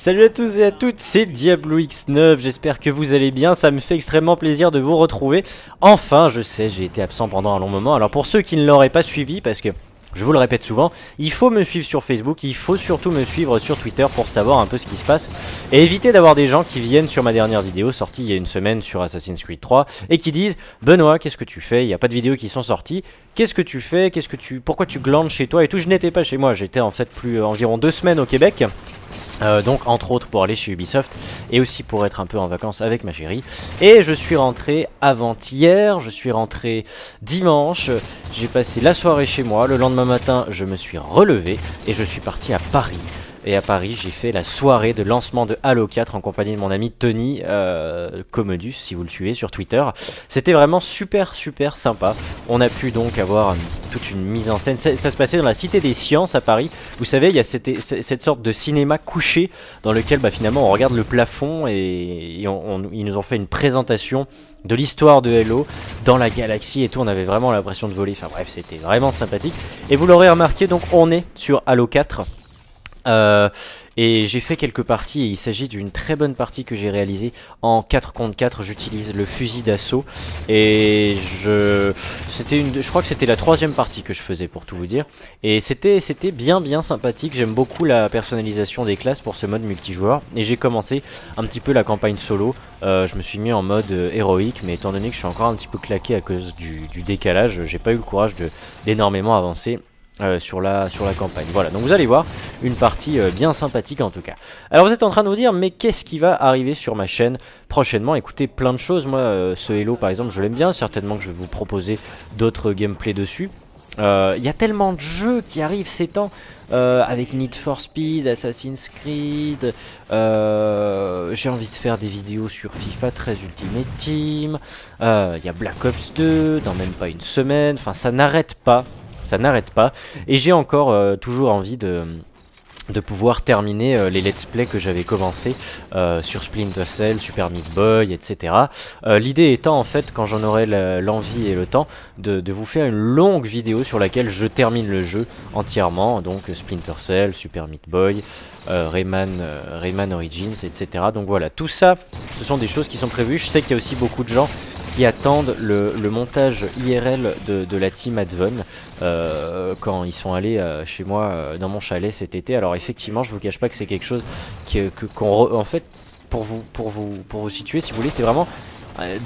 Salut à tous et à toutes, c'est Diablo X9, j'espère que vous allez bien, ça me fait extrêmement plaisir de vous retrouver. Enfin, je sais, j'ai été absent pendant un long moment, alors pour ceux qui ne l'auraient pas suivi, parce que je vous le répète souvent, il faut me suivre sur Facebook, il faut surtout me suivre sur Twitter pour savoir un peu ce qui se passe. Et éviter d'avoir des gens qui viennent sur ma dernière vidéo sortie il y a une semaine sur Assassin's Creed 3 et qui disent « Benoît, qu'est-ce que tu fais? Il n'y a pas de vidéos qui sont sorties. Qu'est-ce que tu fais? Pourquoi tu glandes chez toi ?» et tout. Je n'étais pas chez moi, j'étais en fait environ 2 semaines au Québec. Donc entre autres pour aller chez Ubisoft et aussi pour être un peu en vacances avec ma chérie. Et je suis rentré avant-hier, je suis rentré dimanche, j'ai passé la soirée chez moi, le lendemain matin je me suis relevé et je suis parti à Paris. Et à Paris, j'ai fait la soirée de lancement de Halo 4 en compagnie de mon ami Tony Commodus, si vous le suivez sur Twitter. C'était vraiment super sympa. On a pu donc avoir toute une mise en scène. Ça se passait dans la Cité des Sciences à Paris. Vous savez, il y a cette sorte de cinéma couché dans lequel finalement on regarde le plafond et ils nous ont fait une présentation de l'histoire de Halo dans la galaxie et tout. On avait vraiment l'impression de voler. Enfin bref, c'était vraiment sympathique. Et vous l'aurez remarqué, donc on est sur Halo 4. Et j'ai fait quelques parties et il s'agit d'une très bonne partie que j'ai réalisée en 4 contre 4. J'utilise le fusil d'assaut et je crois que c'était la 3e partie que je faisais pour tout vous dire. Et c'était bien sympathique. J'aime beaucoup la personnalisation des classes pour ce mode multijoueur. Et j'ai commencé un petit peu la campagne solo. Je me suis mis en mode héroïque, mais étant donné que je suis encore un petit peu claqué à cause du décalage, j'ai pas eu le courage d'énormément avancer sur la campagne. Voilà, donc vous allez voir une partie bien sympathique en tout cas. Alors vous êtes en train de vous dire, mais qu'est-ce qui va arriver sur ma chaîne prochainement? Écoutez, plein de choses. Moi, ce Halo par exemple, je l'aime bien. Certainement que je vais vous proposer d'autres gameplays dessus. Il y a tellement de jeux qui arrivent ces temps, avec Need for Speed, Assassin's Creed, j'ai envie de faire des vidéos sur FIFA 13 Ultimate Team, il y a Black Ops 2 dans même pas une semaine, enfin ça n'arrête pas. Ça n'arrête pas et j'ai encore toujours envie de pouvoir terminer les let's play que j'avais commencé sur Splinter Cell, Super Meat Boy, etc. L'idée étant en fait, quand j'en aurai l'envie et le temps, de vous faire une longue vidéo sur laquelle je termine le jeu entièrement, donc Splinter Cell, Super Meat Boy, Rayman Origins, etc. Donc voilà, tout ça, ce sont des choses qui sont prévues. Je sais qu'il y a aussi beaucoup de gens qui attendent le montage IRL de la team Advon quand ils sont allés chez moi dans mon chalet cet été. Alors effectivement, je vous cache pas que c'est quelque chose en fait, pour vous situer, si vous voulez, c'est vraiment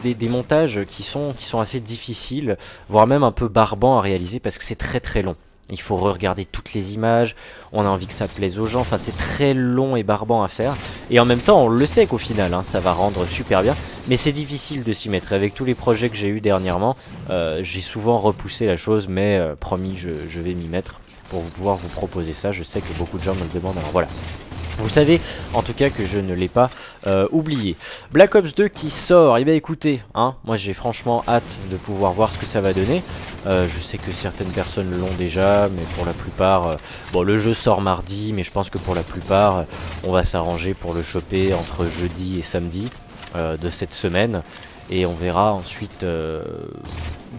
des montages qui sont assez difficiles, voire même un peu barbants à réaliser parce que c'est très long. Il faut re-regarder toutes les images, on a envie que ça plaise aux gens, enfin c'est très long et barbant à faire. Et en même temps on le sait qu'au final ça va rendre super bien, mais c'est difficile de s'y mettre. Et avec tous les projets que j'ai eu dernièrement, j'ai souvent repoussé la chose, mais promis je vais m'y mettre pour pouvoir vous proposer ça. Je sais que beaucoup de gens me le demandent, alors voilà. Vous savez en tout cas que je ne l'ai pas oublié. Black Ops 2 qui sort, et bien écoutez, moi j'ai franchement hâte de pouvoir voir ce que ça va donner. Je sais que certaines personnes l'ont déjà, mais pour la plupart, bon le jeu sort mardi, mais je pense que pour la plupart, on va s'arranger pour le choper entre jeudi et samedi de cette semaine. Et on verra ensuite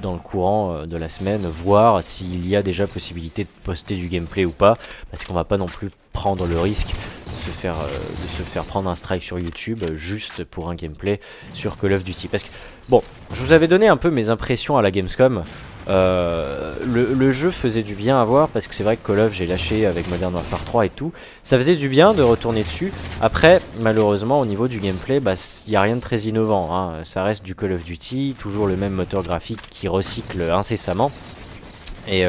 dans le courant de la semaine, voir s'il y a déjà possibilité de poster du gameplay ou pas, parce qu'on va pas non plus prendre le risque de se faire prendre un strike sur YouTube juste pour un gameplay sur Call of Duty. Parce que bon, je vous avais donné un peu mes impressions à la Gamescom. Le jeu faisait du bien à voir, parce que c'est vrai que Call of j'ai lâché avec Modern Warfare 3 et tout. Ça faisait du bien de retourner dessus. Après malheureusement au niveau du gameplay, il n'y a rien de très innovant, ça reste du Call of Duty, toujours le même moteur graphique qui recycle incessamment et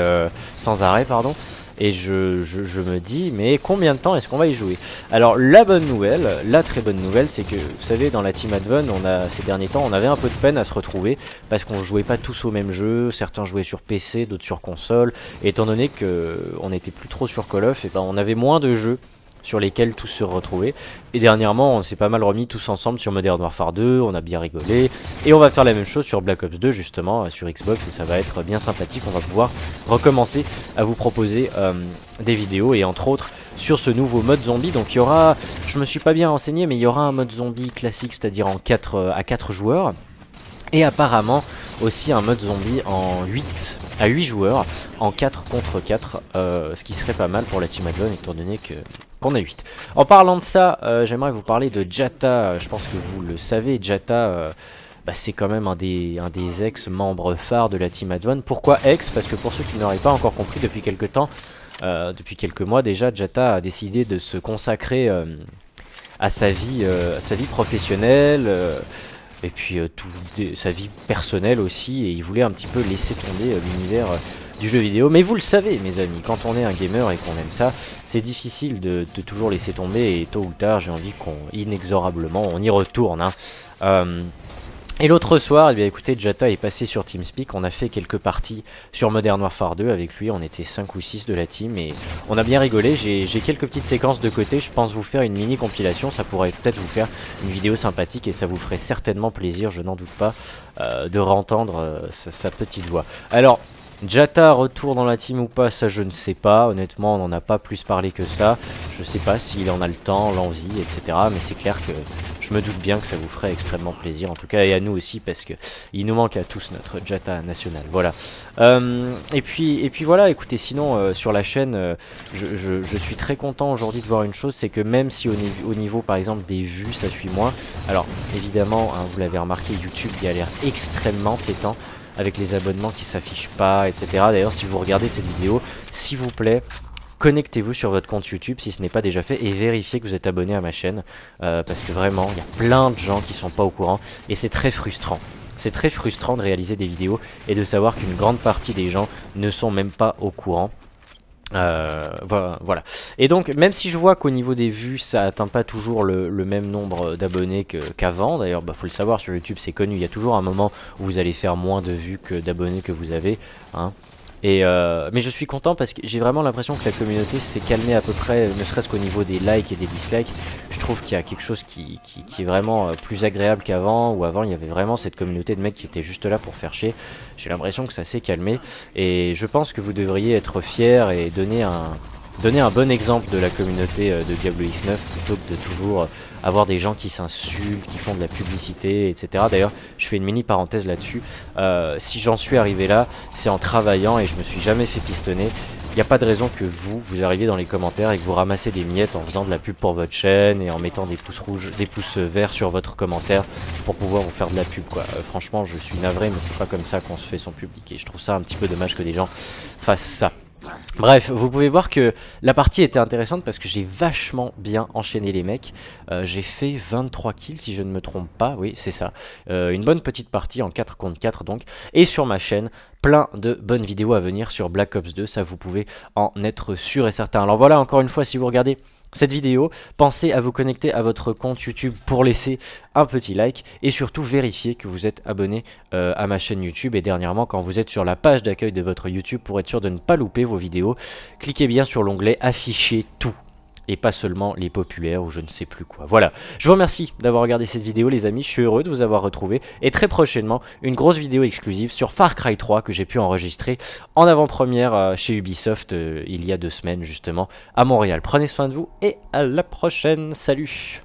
sans arrêt pardon. Et je me dis, mais combien de temps est-ce qu'on va y jouer? Alors la bonne nouvelle, la très bonne nouvelle, c'est que vous savez, dans la team Advon, ces derniers temps on avait un peu de peine à se retrouver parce qu'on jouait pas tous au même jeu. Certains jouaient sur PC, d'autres sur console, et étant donné qu'on n'était plus trop sur Call of, et on avait moins de jeux sur lesquels tous se retrouver. Et dernièrement on s'est pas mal remis tous ensemble sur Modern Warfare 2, on a bien rigolé, et on va faire la même chose sur Black Ops 2 justement sur Xbox, et ça va être bien sympathique. On va pouvoir recommencer à vous proposer des vidéos, et entre autres sur ce nouveau mode zombie. Donc il y aura, je me suis pas bien renseigné, mais il y aura un mode zombie classique, c'est-à-dire à 4 joueurs, et apparemment aussi un mode zombie en 8 à 8 joueurs en 4 contre 4, ce qui serait pas mal pour la team Advon, étant donné que qu'on a 8. En parlant de ça, j'aimerais vous parler de Jata. Je pense que vous le savez, Jata, bah, c'est quand même un des ex-membres phares de la Team Advent. Pourquoi ex? Parce que pour ceux qui n'auraient pas encore compris, depuis quelques temps, depuis quelques mois déjà, Jata a décidé de se consacrer à sa vie professionnelle, et puis sa vie personnelle aussi, et il voulait un petit peu laisser tomber l'univers du jeu vidéo. Mais vous le savez mes amis, quand on est un gamer et qu'on aime ça, c'est difficile de toujours laisser tomber, et tôt ou tard j'ai envie qu'on inexorablement on y retourne, hein. Et l'autre soir, eh bien, écoutez, Jata est passé sur TeamSpeak, on a fait quelques parties sur Modern Warfare 2 avec lui, on était 5 ou 6 de la team et on a bien rigolé. J'ai quelques petites séquences de côté, je pense vous faire une mini compilation, ça pourrait peut-être vous faire une vidéo sympathique et ça vous ferait certainement plaisir, je n'en doute pas, de réentendre sa petite voix. Alors, Jata retour dans la team ou pas, ça je ne sais pas, honnêtement on n'en a pas plus parlé que ça, je sais pas s'il en a le temps, l'envie, etc. Mais c'est clair que je me doute bien que ça vous ferait extrêmement plaisir, en tout cas et à nous aussi, parce que il nous manque à tous notre Jata national, voilà. Et puis voilà, écoutez, sinon sur la chaîne, je suis très content aujourd'hui de voir une chose, c'est que même si au niveau par exemple des vues ça suit moins, alors évidemment hein, vous l'avez remarqué, YouTube galère extrêmement ces temps, avec les abonnements qui s'affichent pas, etc. D'ailleurs, si vous regardez cette vidéo, s'il vous plaît, connectez-vous sur votre compte YouTube si ce n'est pas déjà fait et vérifiez que vous êtes abonné à ma chaîne, parce que vraiment, il y a plein de gens qui sont pas au courant et c'est très frustrant. C'est très frustrant de réaliser des vidéos et de savoir qu'une grande partie des gens ne sont même pas au courant. Voilà. Et donc même si je vois qu'au niveau des vues ça atteint pas toujours le même nombre d'abonnés qu'avant, d'ailleurs bah, faut le savoir, sur YouTube c'est connu, il y a toujours un moment où vous allez faire moins de vues que d'abonnés que vous avez, hein. Mais je suis content parce que j'ai vraiment l'impression que la communauté s'est calmée à peu près, ne serait-ce qu'au niveau des likes et des dislikes. Je trouve qu'il y a quelque chose qui est vraiment plus agréable qu'avant, où avant il y avait vraiment cette communauté de mecs qui étaient juste là pour faire chier. J'ai l'impression que ça s'est calmé et je pense que vous devriez être fiers et donner un bon exemple de la communauté de Diablo X9 plutôt que de toujours avoir des gens qui s'insultent, qui font de la publicité, etc. D'ailleurs, je fais une mini parenthèse là-dessus. Si j'en suis arrivé là, c'est en travaillant et je me suis jamais fait pistonner. Il n'y a pas de raison que vous arriviez dans les commentaires et que vous ramassez des miettes en faisant de la pub pour votre chaîne et en mettant des pouces rouges, des pouces verts sur votre commentaire pour pouvoir vous faire de la pub, quoi. Franchement, je suis navré, mais c'est pas comme ça qu'on se fait son public et je trouve ça un petit peu dommage que des gens fassent ça. Bref, vous pouvez voir que la partie était intéressante parce que j'ai vachement bien enchaîné les mecs. J'ai fait 23 kills si je ne me trompe pas, oui c'est ça. Une bonne petite partie en 4 contre 4 donc. Et sur ma chaîne, plein de bonnes vidéos à venir sur Black Ops 2, ça vous pouvez en être sûr et certain. Alors voilà, encore une fois, si vous regardez cette vidéo, pensez à vous connecter à votre compte YouTube pour laisser un petit like et surtout vérifier que vous êtes abonné à ma chaîne YouTube. Et dernièrement, quand vous êtes sur la page d'accueil de votre YouTube, pour être sûr de ne pas louper vos vidéos, cliquez bien sur l'onglet afficher tout et pas seulement les populaires ou je ne sais plus quoi. Voilà, je vous remercie d'avoir regardé cette vidéo les amis, je suis heureux de vous avoir retrouvé et très prochainement une grosse vidéo exclusive sur Far Cry 3 que j'ai pu enregistrer en avant-première chez Ubisoft il y a 2 semaines justement à Montréal. Prenez soin de vous et à la prochaine, salut!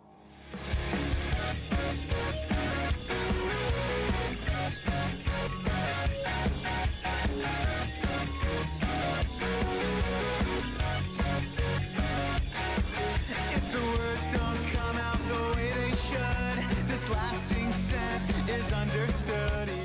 Lasting scent is understood.